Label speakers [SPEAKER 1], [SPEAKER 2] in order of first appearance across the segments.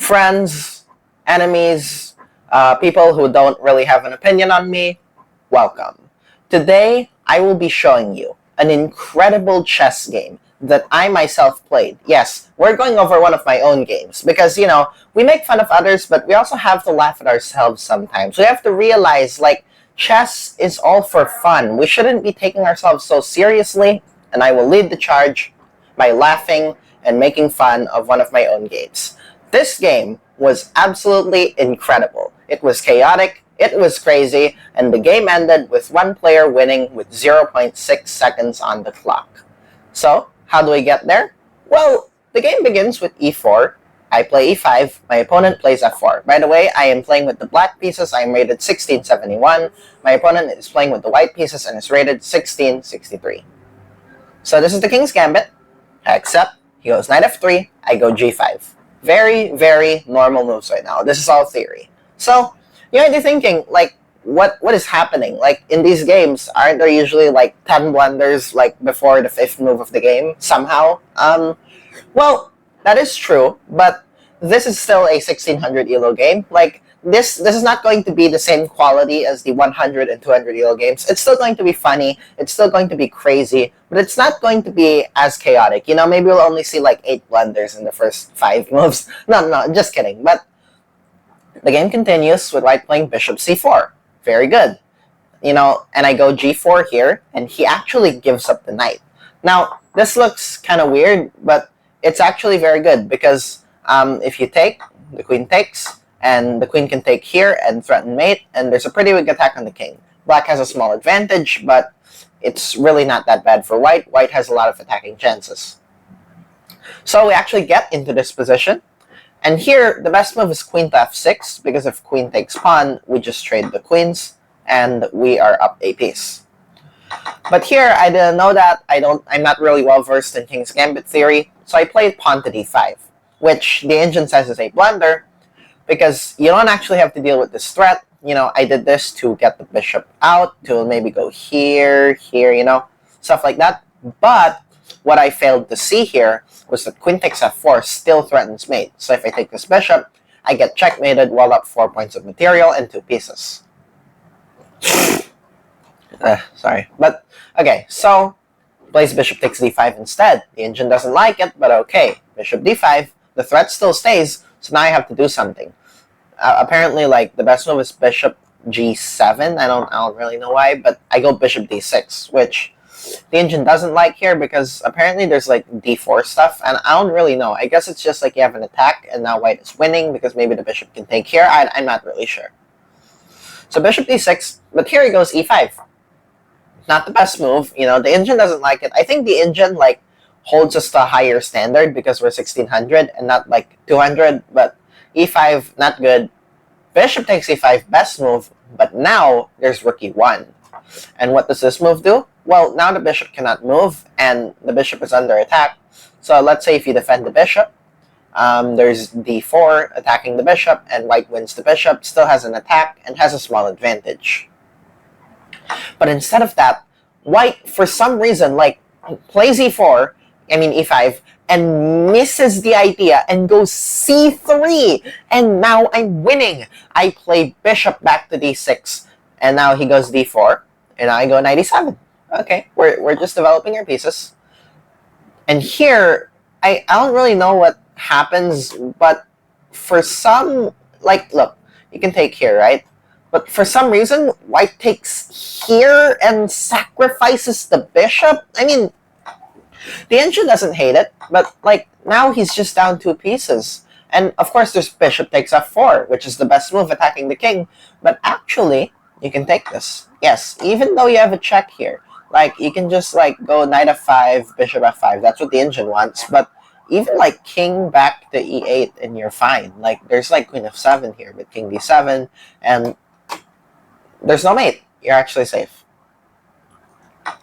[SPEAKER 1] friends, enemies, people who don't really have an opinion on me, welcome. Today, I will be showing you an incredible chess game that I myself played. Yes, we're going over one of my own games because, we make fun of others, but we also have to laugh at ourselves sometimes. We have to realize, chess is all for fun. We shouldn't be taking ourselves so seriously, and I will lead the charge by laughing and making fun of one of my own games. This game was absolutely incredible. It was chaotic, it was crazy, and the game ended with one player winning with 0.6 seconds on the clock. So, how do we get there? Well, the game begins with e4. I play e5, my opponent plays f4. By the way, I am playing with the black pieces, I am rated 1671. My opponent is playing with the white pieces and is rated 1663. So this is the King's Gambit, except he goes knight f3, I go g5. Very, very normal moves right now. This is all theory. So, you might be thinking, what is happening? In these games, aren't there usually 10 blunders before the 5th move of the game somehow? Well, that is true, but this is still a 1600 ELO game. This is not going to be the same quality as the 100 and 200 ELO games. It's still going to be funny, it's still going to be crazy, but it's not going to be as chaotic. Maybe we'll only see 8 blunders in the first 5 moves. No, just kidding. But the game continues with white playing bishop c4. Very good. And I go g4 here, and he actually gives up the knight. Now, this looks kind of weird, but it's actually very good because if you take, the queen takes, and the queen can take here and threaten mate, and there's a pretty big attack on the king. Black has a small advantage, but it's really not that bad for white. White has a lot of attacking chances. So we actually get into this position, and here the best move is queen to f6, because if queen takes pawn, we just trade the queens, and we are up a piece. But here, I didn't know that. I'm not really well versed in King's Gambit theory, so I played pawn to d5, which the engine says is a blunder, because you don't actually have to deal with this threat. I did this to get the bishop out, to maybe go here, stuff like that. But what I failed to see here was that queen takes f4 still threatens mate. So if I take this bishop, I get checkmated, wall up 4 points of material and 2 pieces. Sorry. But, okay, so plays bishop takes d5 instead. The engine doesn't like it, but okay. Bishop d5, the threat still stays, so now I have to do something. Apparently, the best move is bishop g7. I don't really know why, but I go bishop d6, which the engine doesn't like here because apparently there's d4 stuff, and I don't really know. I guess it's just you have an attack, and now white is winning because maybe the bishop can take here. I'm not really sure. So bishop d6, but here he goes e5. Not the best move. The engine doesn't like it. I think the engine holds us to a higher standard because we're 1600 and not 200, but e5, not good. Bishop takes e5, best move, but now there's rook e1. And what does this move do? Well, now the bishop cannot move, and the bishop is under attack. So let's say if you defend the bishop, there's d4 attacking the bishop, and white wins the bishop, still has an attack, and has a small advantage. But instead of that, white, for some reason, plays e5, and misses the idea and goes c3, and now I'm winning. I play bishop back to d6, and now he goes d4, and I go knight e7. Okay, we're just developing our pieces. And here, I don't really know what happens, but for some, look, you can take here, right? But for some reason, white takes here and sacrifices the bishop. I mean, the engine doesn't hate it, but now he's just down 2 pieces. And of course there's bishop takes f4, which is the best move attacking the king. But actually, you can take this. Yes, even though you have a check here. You can just go knight f5, bishop f5. That's what the engine wants. But even king back to e8 and you're fine. There's queen f7 here with king d7, and there's no mate. You're actually safe.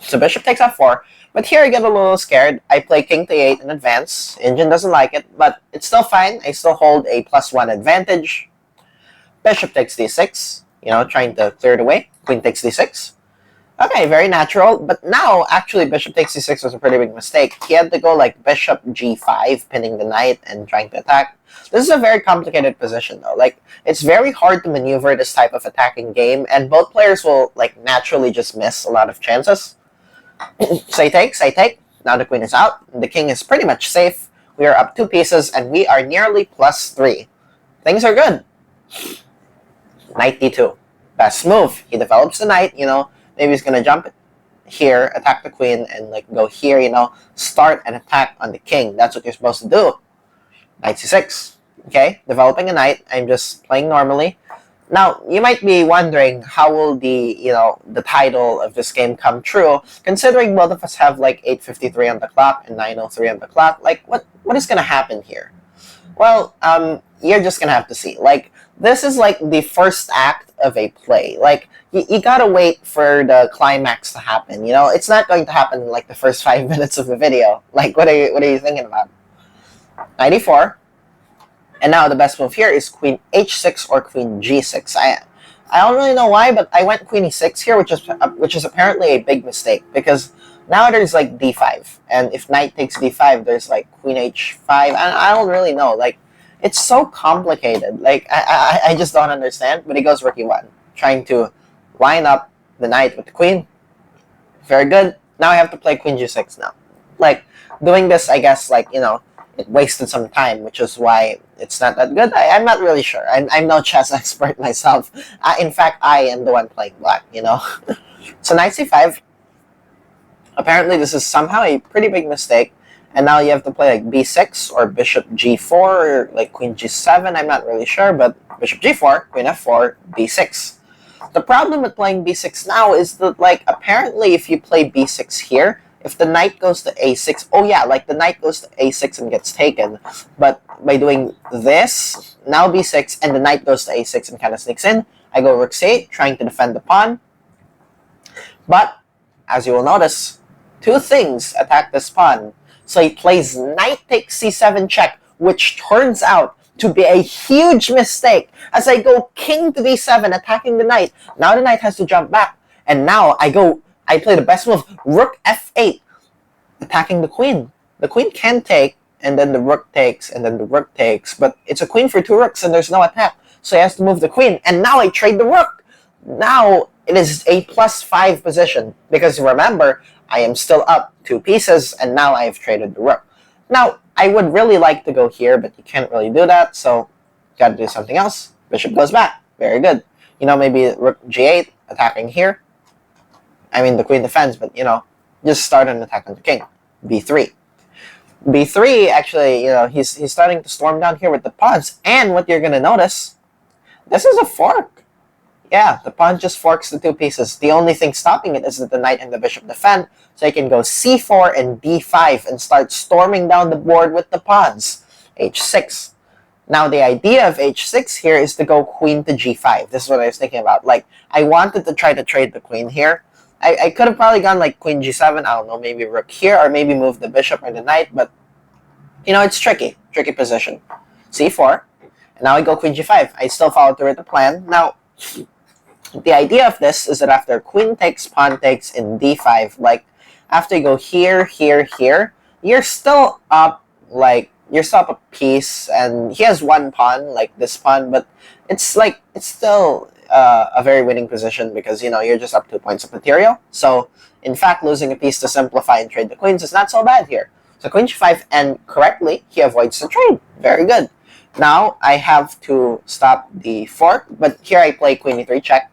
[SPEAKER 1] So bishop takes f4. But here I get a little scared. I play king to e8 in advance. Engine doesn't like it, but it's still fine. I still hold a +1 advantage. Bishop takes d6, trying to clear it away. Queen takes d6. Okay, very natural. But now, actually, bishop takes c6 was a pretty big mistake. He had to go like bishop g5, pinning the knight and trying to attack. This is a very complicated position, though. Like, it's very hard to maneuver this type of attacking game, and both players will like naturally just miss a lot of chances. So he takes, I take. Now the queen is out. The king is pretty much safe. We are up 2 pieces, and we are nearly +3. Things are good. Knight d2. Best move. He develops the knight, maybe he's gonna jump here, attack the queen, and like go here, start an attack on the king. That's what you're supposed to do. Knight c6. Okay, developing a knight. I'm just playing normally. Now, you might be wondering how will the title of this game come true, considering both of us have like 8:53 on the clock and 9:03 on the clock. Like, what is gonna happen here? Well, you're just gonna have to see. Like, this is like the first act of a play. Like, you gotta wait for the climax to happen. It's not going to happen in like the first 5 minutes of the video. Like, what are you thinking about? 94. And now the best move here is queen h6 or queen g6. I don't really know why, but I went queen e6 here, which is apparently a big mistake, because now there's like d5, and if knight takes d5, there's like queen h5. I don't really know. Like, it's so complicated. Like, I just don't understand. But he goes rook e1, trying to line up the knight with the queen. Very good. Now I have to play queen g6 now. Like, doing this, I guess, like, it wasted some time, which is why it's not that good. I'm not really sure. I'm no chess expert myself. In fact, I am the one playing black, So knight c5. Apparently, this is somehow a pretty big mistake. And now you have to play like b6 or bishop g4 or like queen g7. I'm not really sure, but bishop g4, queen f4, b6. The problem with playing b6 now is that, like, apparently if you play b6 here, if the knight goes to a6, oh yeah, like the knight goes to a6 and gets taken. But by doing this, now b6, and the knight goes to a6 and kind of sneaks in, I go rook c8, trying to defend the pawn. But, as you will notice, 2 things attack this pawn. So he plays knight takes c7 check, which turns out to be a huge mistake, as I go king to d7, attacking the knight. Now the knight has to jump back, and now I play the best move, rook f8, attacking the queen. The queen can take, and then the rook takes, and then the rook takes, but it's a queen for 2 rooks, and there's no attack, so he has to move the queen, and now I trade the rook. Now it is a +5 position, because remember, I am still up 2 pieces, and now I have traded the rook. Now, I would really like to go here, but you can't really do that, so gotta do something else. Bishop goes back. Very good. Maybe rook g8, attacking here. I mean, the queen defends, but, just start an attack on the king. b3. b3, actually, he's starting to storm down here with the pawns, and what you're gonna notice, this is a fork. Yeah, the pawn just forks the 2 pieces. The only thing stopping it is that the knight and the bishop defend, so you can go c4 and d5 and start storming down the board with the pawns. h6. Now, the idea of h6 here is to go queen to g5. This is what I was thinking about. Like, I wanted to try to trade the queen here. I could have probably gone like queen g7, I don't know, maybe rook here, or maybe move the bishop or the knight, but, it's tricky position. c4, and now I go queen g5. I still follow through with the plan. Now, the idea of this is that after queen takes, pawn takes in d5, like, after you go here, here, here, you're still up, like, a piece, and he has 1 pawn, like this pawn, but it's still a very winning position, because, you're just up 2 points of material. So, in fact, losing a piece to simplify and trade the queens is not so bad here. So queen g5, and correctly, he avoids the trade. Very good. Now, I have to stop the fork, but here I play queen e3 check.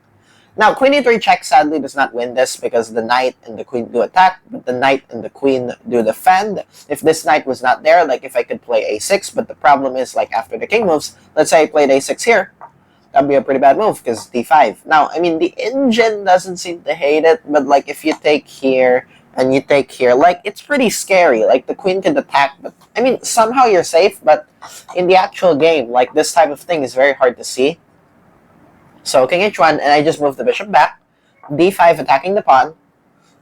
[SPEAKER 1] Now, queen e3 check sadly does not win this, because the knight and the queen do attack, but the knight and the queen do defend. If this knight was not there, like if I could play a6, but the problem is, like, after the king moves, let's say I played a6 here, that'd be a pretty bad move, because d5. Now, I mean, the engine doesn't seem to hate it, but, like, if you take here and you take here, like, it's pretty scary. Like, the queen could attack, but, I mean, somehow you're safe, but in the actual game, like, this type of thing is very hard to see. So king h1, and I just move the bishop back. d5 attacking the pawn.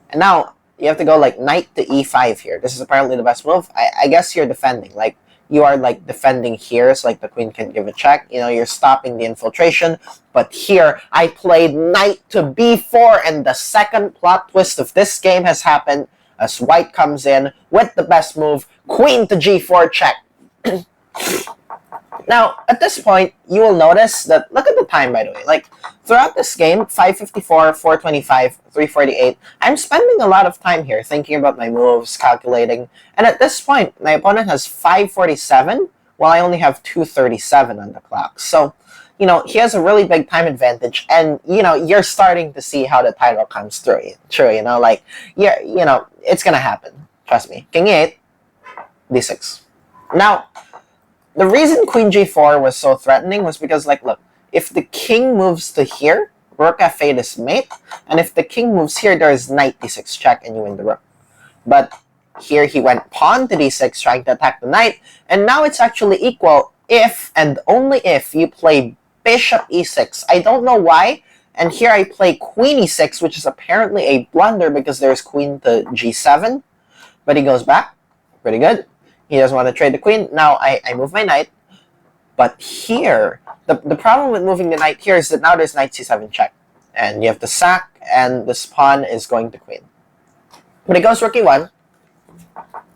[SPEAKER 1] And now, you have to go like knight to e5 here. This is apparently the best move. I guess you're defending. Like, you are like defending here, so like the queen can give a check. You know, you're stopping the infiltration. But here, I played knight to b4, and the second plot twist of this game has happened as white comes in with the best move, queen to g4 check. Now, at this point, you will notice that, look at the time, by the way. Like, throughout this game, 5:54, 4:25, 3:48, I'm spending a lot of time here thinking about my moves, calculating. And at this point, my opponent has 5:47, while I only have 2:37 on the clock. So, you know, he has a really big time advantage. And, you know, you're starting to see how the title comes through. True, you know, like, yeah, you know, it's going to happen. Trust me. King e8, d6. Now, the reason queen g4 was so threatening was because, like, look, if the king moves to here, rook f8 is mate, and if the king moves here, there is knight d6 check and you win the rook. But here he went pawn to d6 trying to attack the knight, and now it's actually equal if and only if you play bishop e6. I don't know why, and here I play queen e6, which is apparently a blunder because there's queen to g7, but he goes back. Pretty good. He doesn't want to trade the queen. Now I move my knight. But here, the problem with moving the knight here is that now there's knight c7 check. And you have to sack, and this pawn is going to queen. But it goes rook e1.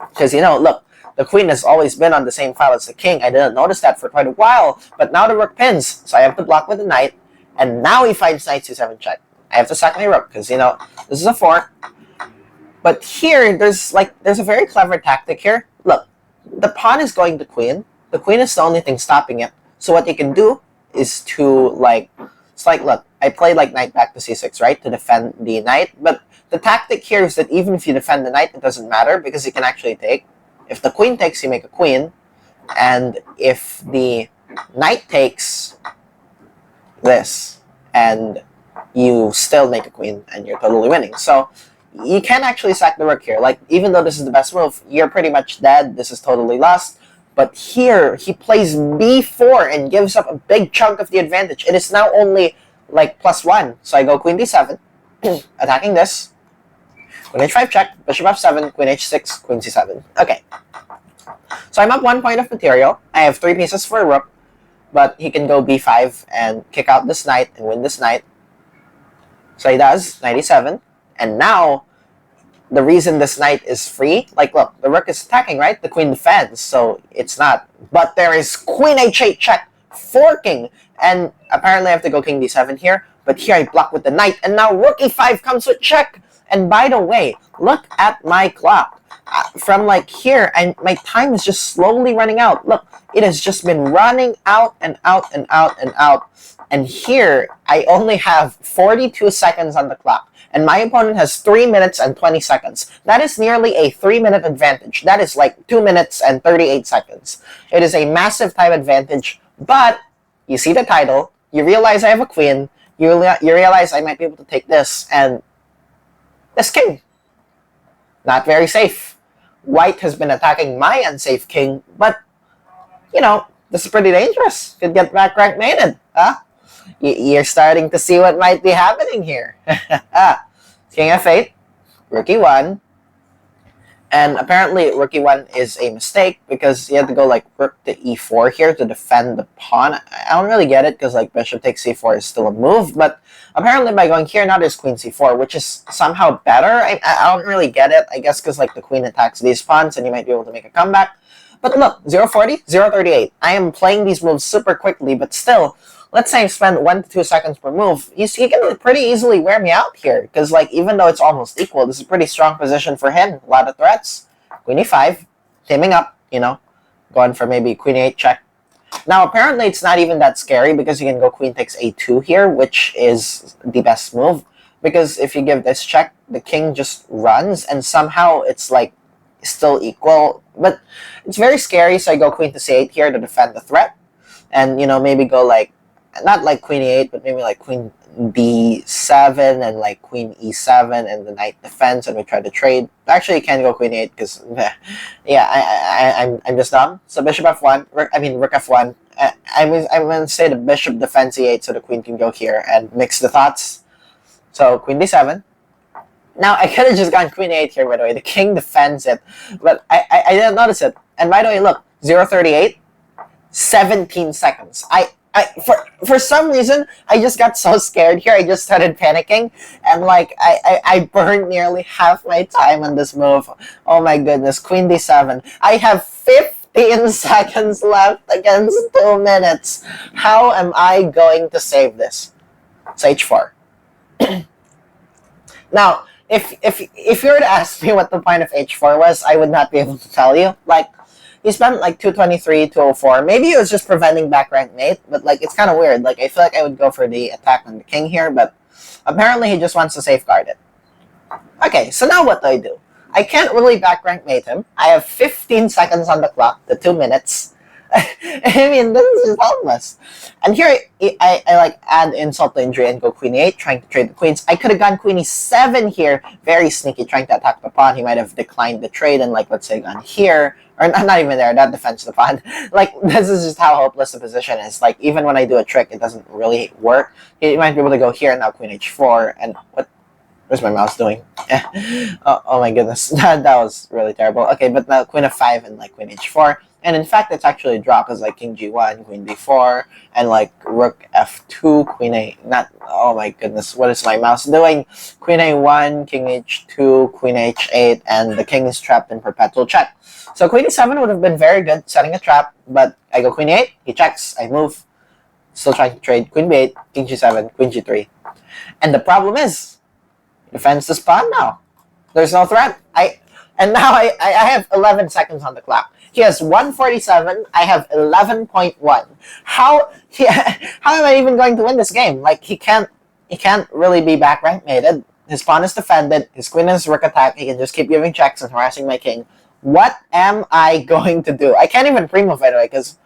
[SPEAKER 1] Because, you know, look, the queen has always been on the same file as the king. I didn't notice that for quite a while. But now the rook pins. So I have to block with the knight. And now he finds knight c7 check. I have to sack my rook because, you know, this is a 4. But here, there's a very clever tactic here. Look. The pawn is going to queen. The queen is the only thing stopping it. So what you can do is to, like, it's like, look, I played like knight back to c6, right, to defend the knight. But the tactic here is that even if you defend the knight, it doesn't matter because you can actually take. If the queen takes, you make a queen. And if the knight takes this, and you still make a queen, and you're totally winning. So you can actually sack the rook here. Like, even though this is the best move, you're pretty much dead. This is totally lost. But here, he plays b4 and gives up a big chunk of the advantage. It is now only, like, +1. So I go queen d7, attacking this. Queen h5 check, bishop f7, queen h6, queen c7. Okay. So I'm up 1 point of material. I have 3 pieces for a rook. But he can go b5 and kick out this knight and win this knight. So he does, knight e7. And now, the reason this knight is free, like, look, the rook is attacking, right? The queen defends, so it's not. But there is queen h8 check, forking. And apparently I have to go king d7 here. But here I block with the knight. And now rook e5 comes with check. And by the way, look at my clock. From, like, here, my time is just slowly running out. Look, it has just been running out and out and out and out. And here, I only have 42 seconds on the clock. And my opponent has 3 minutes and 20 seconds. That is nearly a 3-minute advantage. That is like 2 minutes and 38 seconds. It is a massive time advantage. But you see the title. You realize I have a queen. You realize I might be able to take this. And this king. Not very safe. White has been attacking my unsafe king. But, you know, this is pretty dangerous. Could get back rank mated. Huh? You're starting to see what might be happening here. King f8, rook e1, and apparently rook e1 is a mistake because you have to go like rook to e4 here to defend the pawn. I don't really get it because like bishop takes c4 is still a move, but apparently by going here now there's queen c4, which is somehow better. I don't really get it. I guess because like the queen attacks these pawns and you might be able to make a comeback. But look, 040, 038. I am playing these moves super quickly, but still, let's say I spend 1 to 2 seconds per move, he can pretty easily wear me out here. Because, like, even though it's almost equal, this is a pretty strong position for him. A lot of threats. Queen e5, teaming up, you know, going for maybe queen e8 check. Now, apparently, it's not even that scary because you can go queen takes a2 here, which is the best move. Because if you give this check, the king just runs, and somehow it's, like, still equal. But it's very scary, so I go queen to c8 here to defend the threat. And, you know, maybe go, like, not like queen e8, but maybe like queen d7 and like queen e7 and the knight defends and we try to trade. Actually, you can't go queen e8 because, yeah, I'm just dumb. So bishop f1, rook f1. I'm going to say the bishop defends e8 so the queen can go here and mix the thoughts. So queen d7. Now, I could have just gone queen e8 here, by the way. The king defends it, but I didn't notice it. And by the way, look, 0.38, 17 seconds. For some reason, I just got so scared here. I just started panicking, and like I burned nearly half my time on this move. Oh my goodness, Queen D7. I have 15 seconds left against 2 minutes. How am I going to save this? It's H4. Now, if you were to ask me what the point of H4 was, I would not be able to tell you. Like, he spent like 223, 204. Maybe it was just preventing back rank mate, but like it's kind of weird. Like I feel like I would go for the attack on the king here, but apparently he just wants to safeguard it. Okay, so now what do? I can't really back rank mate him. I have 15 seconds on the clock to 2 minutes. I mean, this is helpless. And here I like add insult to injury and go queen e8, trying to trade the queens. I could have gone queen e7 here, very sneaky, trying to attack the pawn. He might have declined the trade and like let's say gone here. Or not even there, that defends the pawn. Like, this is just how hopeless the position is. Like, even when I do a trick, it doesn't really work. You might be able to go here, now queen h4, and where's my mouse doing? Oh my goodness, that was really terrible. Okay, but now queen f5 and like queen h4. And in fact, it's actually a draw, because like king g1, queen d4, and like rook f2, queen a, oh my goodness, what is my mouse doing? Queen a1, king h2, queen h8, and the king is trapped in perpetual check. So queen e7 would have been very good, setting a trap, but I go queen e8, he checks, I move, still trying to trade queen b8, king g7, queen g3. And the problem is, he defends this pawn now. There's no threat. And now I have 11 seconds on the clock. He has 147, I have 11.1. How am I even going to win this game? Like, he can't really be back rank mated. His pawn is defended, his queen is rook attack, he can just keep giving checks and harassing my king. What am I going to do? I can't even pre-move, by the way, because,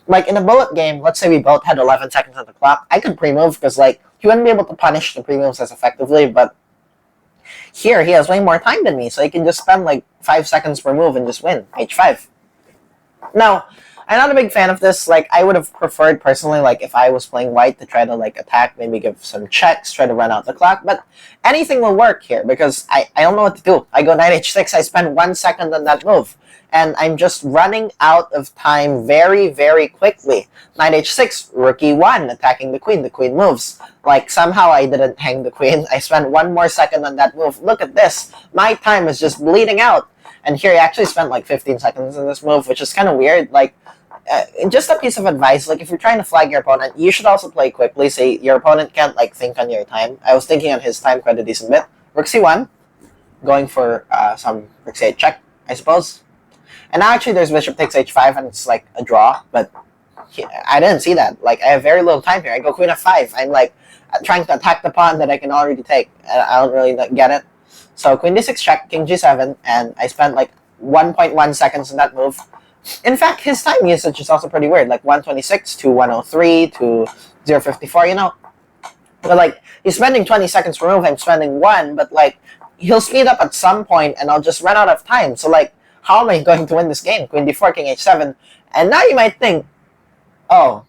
[SPEAKER 1] like, in a bullet game, let's say we both had 11 seconds on the clock, I could pre-move, because, like, he wouldn't be able to punish the pre-moves as effectively, but here, he has way more time than me, so he can just spend, like, 5 seconds per move and just win, h5. Now, I'm not a big fan of this. Like, I would have preferred, personally, like, if I was playing white to try to, like, attack, maybe give some checks, try to run out the clock. But anything will work here because I don't know what to do. I go knight h6, I spend 1 second on that move. And I'm just running out of time very, very quickly. Knight h6, rook e1, attacking the queen moves. Like, somehow I didn't hang the queen. I spent 1 more second on that move. Look at this. My time is just bleeding out. And here, he actually spent like 15 seconds in this move, which is kind of weird. Like, just a piece of advice, like, if you're trying to flag your opponent, you should also play quickly, so your opponent can't, like, think on your time. I was thinking on his time quite a decent bit. Rook c1, going for some rook c8 check, I suppose. And now, actually, there's bishop takes h5, and it's, like, a draw, but I didn't see that. Like, I have very little time here. I go queen f5. I'm, like, trying to attack the pawn that I can already take. I don't really get it. So queen d6 check, king g7, and I spent like 1.1 seconds in that move. In fact, his time usage is also pretty weird, like 126 to 103 to 054, you know? But like, he's spending 20 seconds per move, I'm spending 1, but like, he'll speed up at some point and I'll just run out of time. So like, how am I going to win this game? Queen d4, king h7. And now you might think, oh,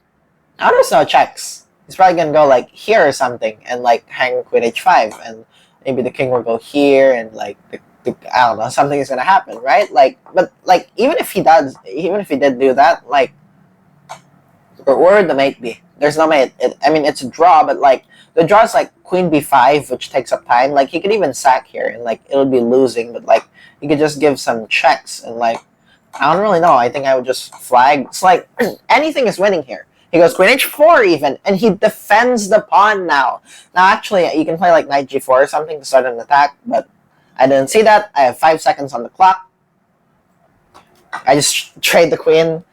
[SPEAKER 1] now there's no checks. He's probably going to go like here or something and like hang queen h5 and maybe the king will go here and like I don't know, something is gonna happen, right? Like, but like even if he did do that, like where would the mate be? There's no mate. I mean, it's a draw, but like the draw is like queen b5, which takes up time. Like he could even sack here and like it'll be losing, but like he could just give some checks and like I don't really know. I think I would just flag. It's like anything is winning here. He goes queen h4 even, and he defends the pawn now. Now, actually, you can play like knight g4 or something to start an attack, but I didn't see that. I have 5 seconds on the clock. I just trade the queen,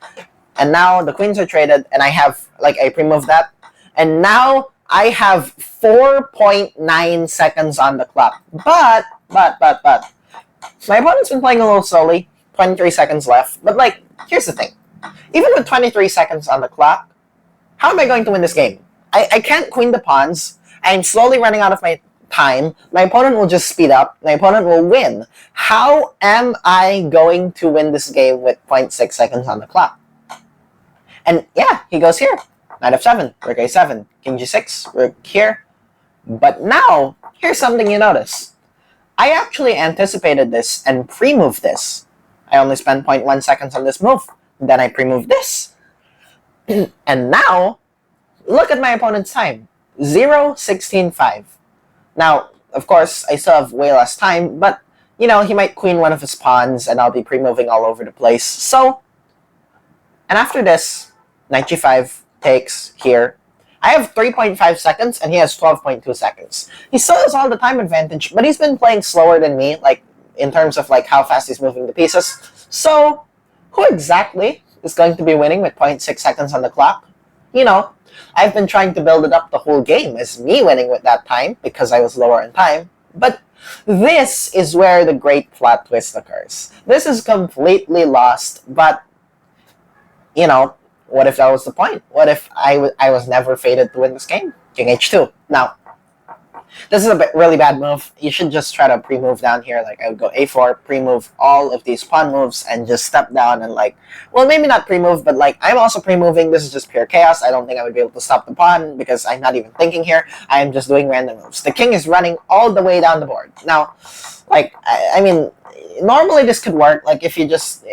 [SPEAKER 1] and now the queens are traded, and I have, like, I pre-move that. And now I have 4.9 seconds on the clock. But, my opponent's been playing a little slowly, 23 seconds left. But, like, here's the thing. Even with 23 seconds on the clock, how am I going to win this game? I can't queen the pawns. I'm slowly running out of my time. My opponent will just speed up. My opponent will win. How am I going to win this game with 0.6 seconds on the clock? And yeah, he goes here. Knight f7, rook a7, king g6, rook here. But now, here's something you notice. I actually anticipated this and pre-moved this. I only spent 0.1 seconds on this move. Then I pre-move this. And now, look at my opponent's time. 0, 16, 5. Now, of course, I still have way less time, but, you know, he might queen one of his pawns, and I'll be pre-moving all over the place. So, and after this, knight g5 takes here. I have 3.5 seconds, and he has 12.2 seconds. He still has all the time advantage, but he's been playing slower than me, like, in terms of, like, how fast he's moving the pieces. So, who exactly is going to be winning with 0.6 seconds on the clock? You know, I've been trying to build it up the whole game as me winning with that time, because I was lower in time. But this is where the great plot twist occurs. This is completely lost, but, you know, what if that was the point? What if I was never fated to win this game? King h2. Now, this is a really bad move. You should just try to pre-move down here. Like, I would go a4, pre-move all of these pawn moves, and just step down and, like, well, maybe not pre-move, but, like, I'm also pre-moving. This is just pure chaos. I don't think I would be able to stop the pawn because I'm not even thinking here. I am just doing random moves. The king is running all the way down the board. Now, like, I mean, normally this could work. Like, if you just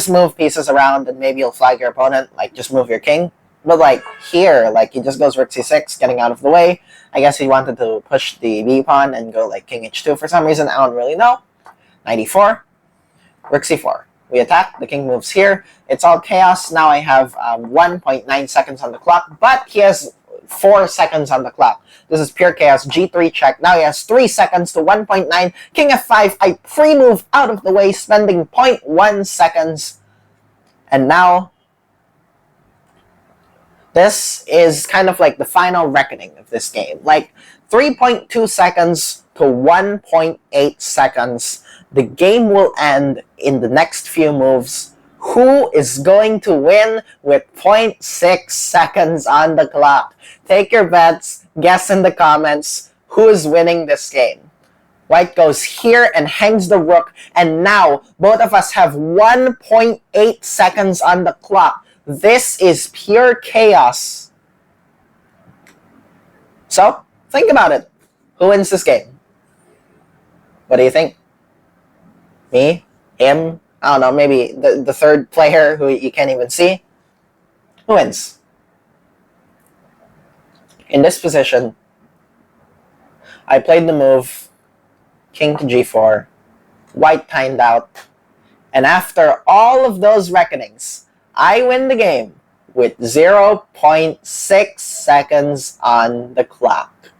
[SPEAKER 1] move pieces around and maybe you'll flag your opponent. Like, just move your king. But, like, here, like, he just goes rook c6, getting out of the way. I guess he wanted to push the b pawn and go, like, king h2 for some reason. I don't really know. Knight e4, rook c4. We attack. The king moves here. It's all chaos. Now I have 1.9 seconds on the clock, but he has 4 seconds on the clock. This is pure chaos. G3 check. Now he has 3 seconds to 1.9. King f5. I pre-move out of the way, spending 0.1 seconds. And now, this is kind of like the final reckoning of this game. Like, 3.2 seconds to 1.8 seconds. The game will end in the next few moves. Who is going to win with 0.6 seconds on the clock? Take your bets. Guess in the comments who is winning this game. White goes here and hangs the rook. And now, both of us have 1.8 seconds on the clock. This is pure chaos. So, think about it. Who wins this game? What do you think? Me? Him? I don't know, maybe the third player who you can't even see? Who wins? In this position, I played the move king to g4. White timed out. And after all of those reckonings, I win the game with 0.6 seconds on the clock.